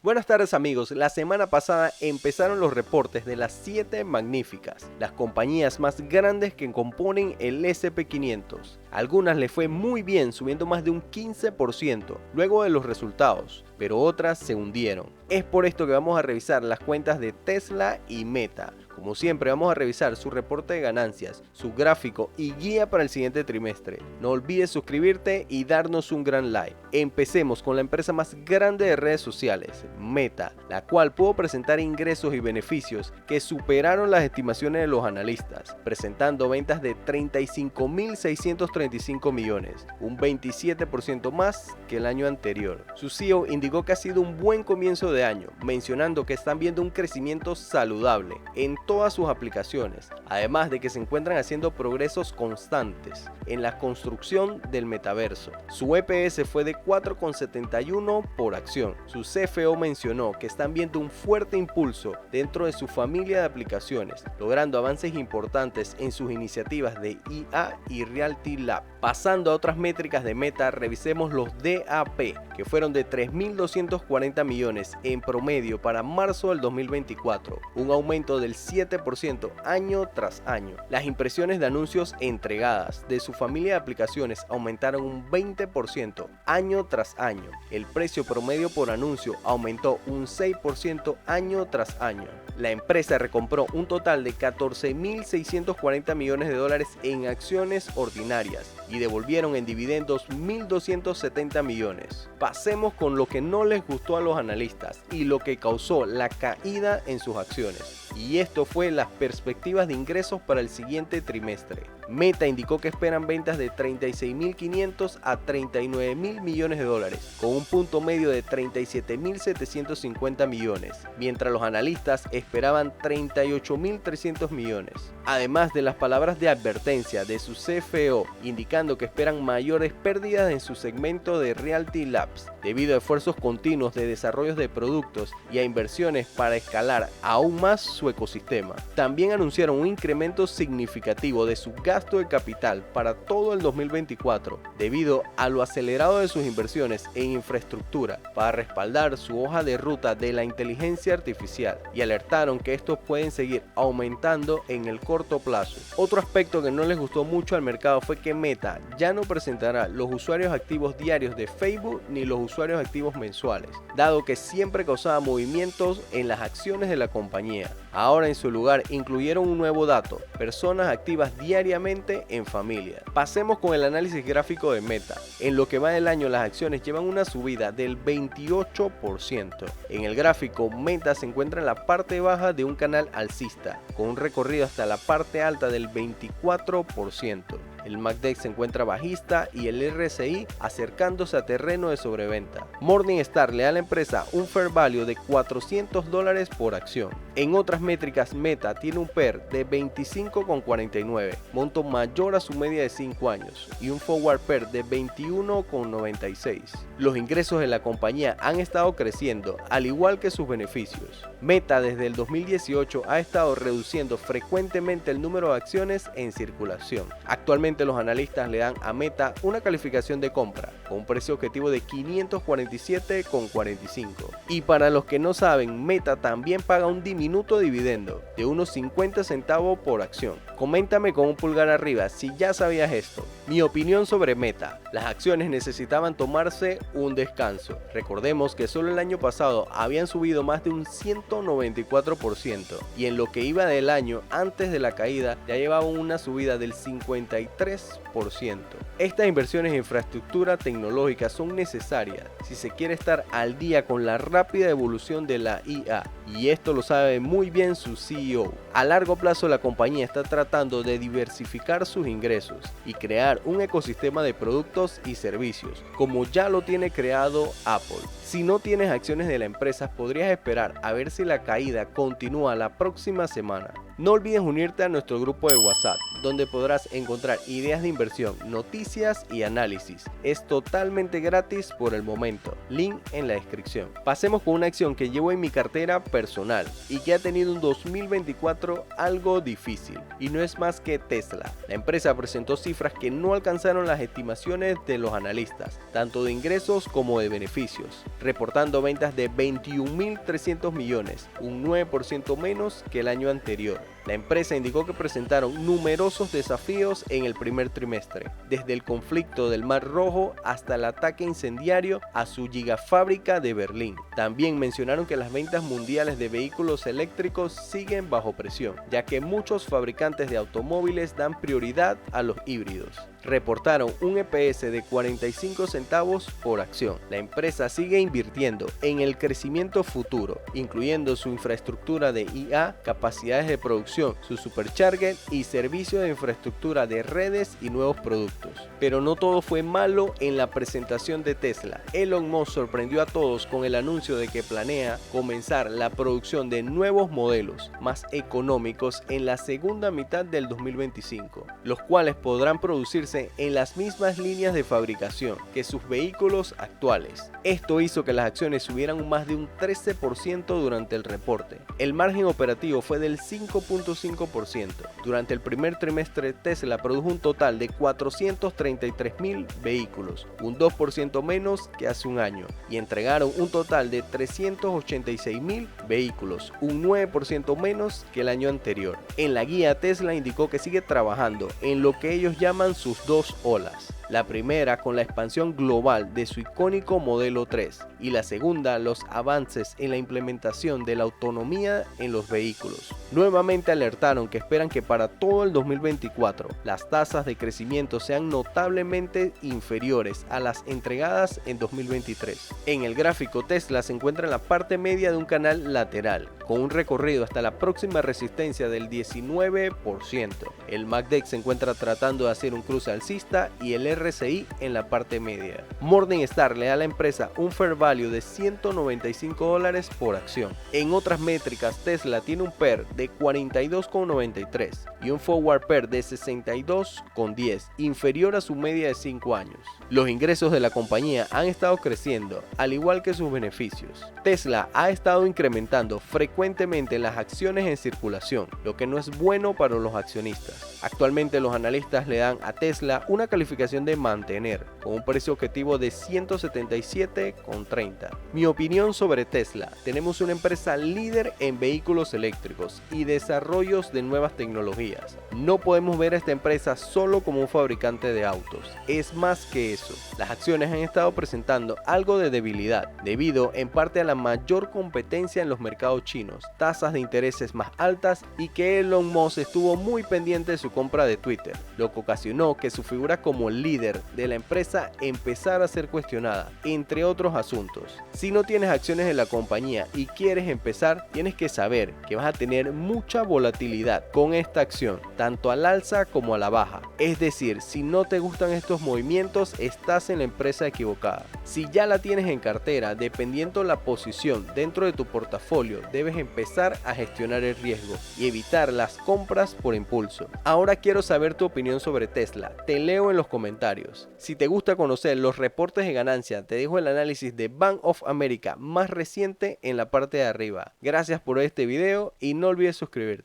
Buenas tardes amigos, la semana pasada empezaron los reportes de las 7 magníficas, las compañías más grandes que componen el SP500. Algunas les fue muy bien, subiendo más de un 15% luego de los resultados, pero otras se hundieron. Es por esto que vamos a revisar las cuentas de Tesla y Meta. Como siempre vamos a revisar su reporte de ganancias, su gráfico y guía para el siguiente trimestre. No olvides suscribirte y darnos un gran like. Empecemos con la empresa más grande de redes sociales, Meta, la cual pudo presentar ingresos y beneficios que superaron las estimaciones de los analistas, presentando ventas de 35.635 millones, un 27% más que el año anterior. Su CEO indicó que ha sido un buen comienzo de año, mencionando que están viendo un crecimiento saludable en todas sus aplicaciones, además de que se encuentran haciendo progresos constantes en la construcción del metaverso. Su EPS fue de 4,71 por acción. Su CFO mencionó que están viendo un fuerte impulso dentro de su familia de aplicaciones, logrando avances importantes en sus iniciativas de IA y Reality Lab. Pasando a otras métricas de Meta, revisemos los DAP, que fueron de 3.240 millones en promedio para marzo del 2024, un aumento del 7% año tras año. Las impresiones de anuncios entregadas de su familia de aplicaciones aumentaron un 20% año tras año. El precio promedio por anuncio aumentó un 6% año tras año. La empresa recompró un total de 14.640 millones de dólares en acciones ordinarias y devolvieron en dividendos 1.270 millones. Pasemos con lo que no les gustó a los analistas y lo que causó la caída en sus acciones. Y esto fue las perspectivas de ingresos para el siguiente trimestre. Meta indicó que esperan ventas de 36.500 a 39.000 millones de dólares, con un punto medio de 37.750 millones, mientras los analistas esperaban 38.300 millones. Además de las palabras de advertencia de su CFO, indicando que esperan mayores pérdidas en su segmento de Reality Labs, debido a esfuerzos continuos de desarrollos de productos y a inversiones para escalar aún más su ecosistema. También anunciaron un incremento significativo de su gasto de capital para todo el 2024, debido a lo acelerado de sus inversiones en infraestructura para respaldar su hoja de ruta de la inteligencia artificial, y alertaron que estos pueden seguir aumentando en el corto plazo. Otro aspecto que no les gustó mucho al mercado fue que Meta ya no presentará los usuarios activos diarios de Facebook ni los usuarios activos mensuales, dado que siempre causaba movimientos en las acciones de la compañía. Ahora en su lugar incluyeron un nuevo dato: personas activas diariamente en familia. Pasemos con el análisis gráfico de Meta. En lo que va del año, las acciones llevan una subida del 28%. En el gráfico, Meta se encuentra en la parte baja de un canal alcista, con un recorrido hasta la parte alta del 24%. El MACD se encuentra bajista y el RSI acercándose a terreno de sobreventa. Morningstar le da a la empresa un fair value de $400 por acción. En otras métricas, Meta tiene un PER de 25,49, monto mayor a su media de 5 años, y un forward PER de 21,96. Los ingresos de la compañía han estado creciendo, al igual que sus beneficios. Meta desde el 2018 ha estado reduciendo frecuentemente el número de acciones en circulación. Actualmente los analistas le dan a Meta una calificación de compra con un precio objetivo de 547,45. Y para los que no saben, Meta también paga un diminuto dividendo de unos 50 centavos por acción. Coméntame con un pulgar arriba si ya sabías esto. Mi opinión sobre Meta: las acciones necesitaban tomarse un descanso. Recordemos que solo el año pasado habían subido más de un 194%, y en lo que iba del año antes de la caída ya llevaban una subida del 53%. Estas inversiones en infraestructura tecnológica son necesarias si se quiere estar al día con la rápida evolución de la IA, y esto lo sabe muy bien su CEO. A largo plazo, la compañía está tratando de diversificar sus ingresos y crear un ecosistema de productos y servicios, como ya lo tiene creado Apple. Si no tienes acciones de la empresa, podrías esperar a ver si la caída continúa la próxima semana. No olvides unirte a nuestro grupo de WhatsApp, donde podrás encontrar ideas de inversión inversión, noticias y análisis. Es totalmente gratis por el momento. Link en la descripción. Pasemos con una acción que llevo en mi cartera personal y que ha tenido un 2024 algo difícil, y no es más que Tesla. La empresa presentó cifras que no alcanzaron las estimaciones de los analistas, tanto de ingresos como de beneficios, reportando ventas de 21.300 millones, un 9% menos que el año anterior. La empresa indicó que presentaron numerosos desafíos en el primer trimestre, desde el conflicto del Mar Rojo hasta el ataque incendiario a su gigafábrica de Berlín. También mencionaron que las ventas mundiales de vehículos eléctricos siguen bajo presión, ya que muchos fabricantes de automóviles dan prioridad a los híbridos. Reportaron un EPS de 45 centavos por acción. La empresa sigue invirtiendo en el crecimiento futuro, incluyendo su infraestructura de IA, capacidades de producción, su supercharger y servicio de infraestructura de redes y nuevos productos. Pero no todo fue malo en la presentación de Tesla. Elon Musk sorprendió a todos con el anuncio de que planea comenzar la producción de nuevos modelos más económicos en la segunda mitad del 2025, los cuales podrán producirse en las mismas líneas de fabricación que sus vehículos actuales. Esto hizo que las acciones subieran más de un 13% durante el reporte. El margen operativo fue del 5.5%. Durante el primer trimestre, Tesla produjo un total de 433.000 vehículos, un 2% menos que hace un año, y entregaron un total de 386.000 vehículos, un 9% menos que el año anterior. En la guía, Tesla indicó que sigue trabajando en lo que ellos llaman sus dos olas. La primera con la expansión global de su icónico Modelo 3 y la segunda los avances en la implementación de la autonomía en los vehículos. Nuevamente alertaron que esperan que para todo el 2024 las tasas de crecimiento sean notablemente inferiores a las entregadas en 2023. En el gráfico, Tesla se encuentra en la parte media de un canal lateral, con un recorrido hasta la próxima resistencia del 19%. El MACD se encuentra tratando de hacer un cruce alcista y el RSI en la parte media. Morningstar le da a la empresa un fair value de $195 por acción. En otras métricas, Tesla tiene un PER de 42,93 y un forward PER de 62,10, inferior a su media de 5 años. Los ingresos de la compañía han estado creciendo, al igual que sus beneficios. Tesla ha estado incrementando frecuentemente las acciones en circulación, lo que no es bueno para los accionistas. Actualmente los analistas le dan a Tesla una calificación de mantener, con un precio objetivo de 177,30. Mi opinión sobre Tesla: tenemos una empresa líder en vehículos eléctricos y desarrollos de nuevas tecnologías. No podemos ver a esta empresa solo como un fabricante de autos, es más que eso. Las acciones han estado presentando algo de debilidad, debido en parte a la mayor competencia en los mercados chinos, tasas de intereses más altas y que Elon Musk estuvo muy pendiente de su compra de Twitter, lo que ocasionó que su figura como líder de la empresa empezara a ser cuestionada, entre otros asuntos. Si no tienes acciones en la compañía y quieres empezar, tienes que saber que vas a tener mucha volatilidad con esta acción, tanto al alza como a la baja. Es decir, si no te gustan estos movimientos, estás en la empresa equivocada. Si ya la tienes en cartera, dependiendo la posición dentro de tu portafolio, debes empezar a gestionar el riesgo y evitar las compras por impulso. Ahora quiero saber tu opinión sobre Tesla. Te leo en los comentarios. Si te gusta conocer los reportes de ganancia, te dejo el análisis de Bank of America más reciente en la parte de arriba. Gracias por este video y no olvides suscribirte.